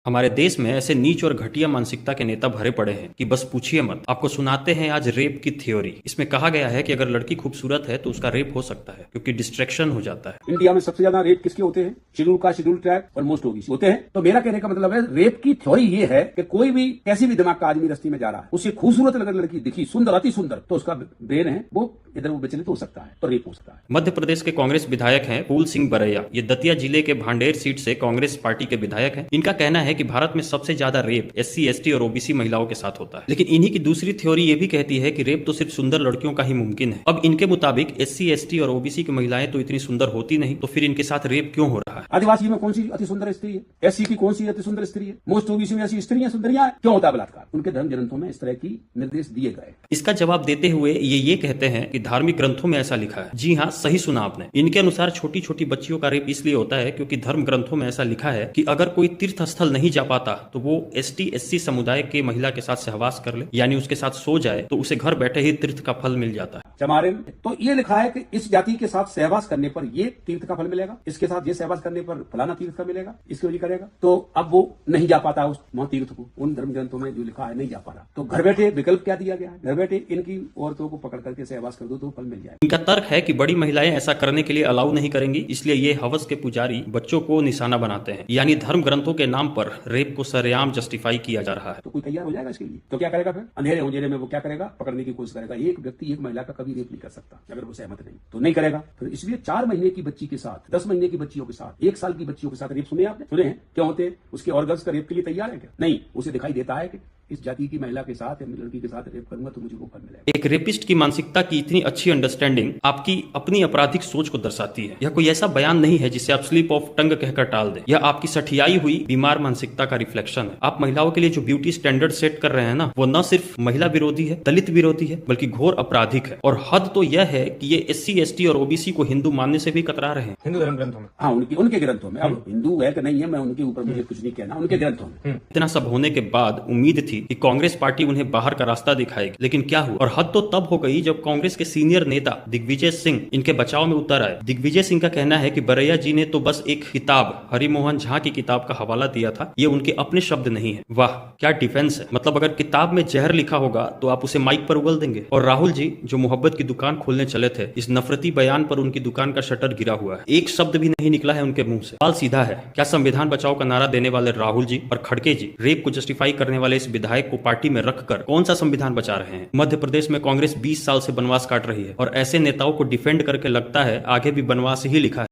हमारे देश में ऐसे नीच और घटिया मानसिकता के नेता भरे पड़े हैं कि बस पूछिए मत। आपको सुनाते हैं आज रेप की थ्योरी। इसमें कहा गया है कि अगर लड़की खूबसूरत है तो उसका रेप हो सकता है क्योंकि डिस्ट्रैक्शन हो जाता है। इंडिया में सबसे ज्यादा रेप किसके होते हैं? शेड्यूल कास्ट, शेड्यूल ट्राइब और मोस्ट ओबीसी होते हैं। तो मेरा कहने का मतलब है, रेप की थ्योरी ये है कि कोई भी कैसी भी दिमाग का आदमी रस्ते में जा रहा है, उसे खूबसूरत अगर लड़की दिखी, सुंदर, अति सुंदर, तो उसका ब्रेन है वो इधर वो विचलित हो सकता है, तो रेप हो सकता है। मध्य प्रदेश के कांग्रेस विधायक हैं फूल सिंह बरैया। ये दतिया जिले के भांडेर सीट से कांग्रेस पार्टी के विधायक हैं। इनका कहना है कि भारत में सबसे ज्यादा रेप SC, ST और OBC महिलाओं के साथ होता है। लेकिन इन्हीं की दूसरी थ्योरी ये भी कहती है कि रेप तो सिर्फ सुंदर लड़कियों का ही मुमकिन है। अब इनके मुताबिक SC, ST और OBC की महिलाएं तो इतनी सुंदर होती नहीं, तो फिर इनके साथ रेप क्यों हो रहा है? आदिवासी में कौन सी अति सुंदर स्त्री है? SC की कौन सी अति सुंदर स्त्री है? मोस्ट ओबीसी में ऐसी स्त्रियां सुंदरियां हैं? क्यों होता है बलात्कार? उनके धर्म ग्रंथों में इस तरह की निर्देश दिए गए। इसका जवाब देते हुए ये कहते हैं कि धार्मिक ग्रंथों में ऐसा लिखा है। जी हाँ, सही सुना आपने। इनके अनुसार छोटी छोटी बच्चियों का रेप इसलिए होता है क्योंकि धर्म ग्रंथों में ऐसा लिखा है कि अगर कोई तीर्थ स्थल नहीं जा पाता तो वो ST, SC समुदाय के महिला के साथ सहवास कर ले, यानी उसके साथ सो जाए, तो उसे घर बैठे ही तीर्थ का फल मिल जाता है। चमारे में तो ये लिखा है कि इस जाति के साथ सहवास करने पर ये तीर्थ का फल मिलेगा, इसके साथ ये सहवास करने पर फलाना तीर्थ का मिलेगा, इसके वजह करेगा। तो अब वो नहीं जा पाता उस तीर्थ को, उन धर्म ग्रंथों में जो लिखा है नहीं जा पा रहा। तो घर बैठे विकल्प क्या दिया गया है? घर बैठे इनकी औरतों को पकड़ करके सहवास कर दो तो फल मिल जाए। इनका तर्क है कि बड़ी महिलाएं ऐसा करने के लिए अलाउ नहीं करेंगी, इसलिए ये हवस के पुजारी बच्चों को निशाना बनाते हैं। यानी धर्म ग्रंथों के नाम पर रेप को सरेआम जस्टिफाई किया जा रहा है। तो कोई तैयार हो जाएगा इसके लिए? तो क्या करेगा? फिर अंधेरे उंधेरे में वो क्या करेगा? पकड़ने की कोशिश करेगा। एक व्यक्ति एक महिला का कभी रेप नहीं कर सकता अगर वो सहमत नहीं, तो नहीं करेगा। फिर इसलिए 4 महीने की बच्ची के साथ, 10 महीने की बच्चियों के साथ, 1 साल की बच्चियों के साथ रेप सुने आपने? सुने हैं? क्यों होते हैं? उसके ऑर्गन्स का रेप के लिए तैयार है क्या? नहीं, उसे दिखाई देता है कि इस जाति की महिला के साथ या लड़की के साथ रेप करूंगा तो मुझे वो फल मिलेगा। एक रेपिस्ट की मानसिकता की इतनी अच्छी अंडरस्टैंडिंग आपकी अपनी आपराधिक सोच को दर्शाती है। यह कोई ऐसा बयान नहीं है जिसे आप स्लिप ऑफ टंग कहकर टाल दें। यह आपकी सठियाई हुई बीमार मानसिकता का रिफ्लेक्शन है। आप महिलाओं के लिए जो ब्यूटी स्टैंडर्ड सेट कर रहे हैं ना, वो न सिर्फ महिला विरोधी है, दलित विरोधी है, बल्कि घोर आपराधिक है। और हद तो यह है कि ये SC, ST और OBC को हिंदू मानने से भी कतरा रहे हैं। हिंदू धर्म ग्रंथों में, हाँ, उनके ग्रंथों में। अब हिंदू है कि नहीं है, मैं उनके ऊपर मुझे कुछ नहीं कहना, उनके ग्रंथों में। इतना सब होने के बाद उम्मीद थी कि कांग्रेस पार्टी उन्हें बाहर का रास्ता दिखाएगी, लेकिन क्या हुआ? और हद तो तब हो गई जब कांग्रेस के सीनियर नेता दिग्विजय सिंह इनके बचाव में उतर आए। दिग्विजय सिंह का कहना है कि बरैया जी ने तो बस एक किताब, हरिमोहन झा की किताब का हवाला दिया था, ये उनके अपने शब्द नहीं है। वाह, क्या डिफेंस है। मतलब अगर किताब में जहर लिखा होगा तो आप उसे माइक पर उगल देंगे। और राहुल जी जो मोहब्बत की दुकान खोलने चले थे, इस नफरती बयान पर उनकी दुकान का शटर गिरा हुआ है। एक शब्द भी नहीं निकला है उनके मुंह से। सवाल सीधा है, क्या संविधान बचाओ का नारा देने वाले राहुल जी और खड़गे जी रेप को जस्टिफाई करने वाले इस विधायक को पार्टी में रखकर कौन सा संविधान बचा रहे हैं? मध्य प्रदेश में कांग्रेस 20 साल से बनवास काट रही है और ऐसे नेताओं को डिफेंड करके लगता है आगे भी बनवास ही लिखा है।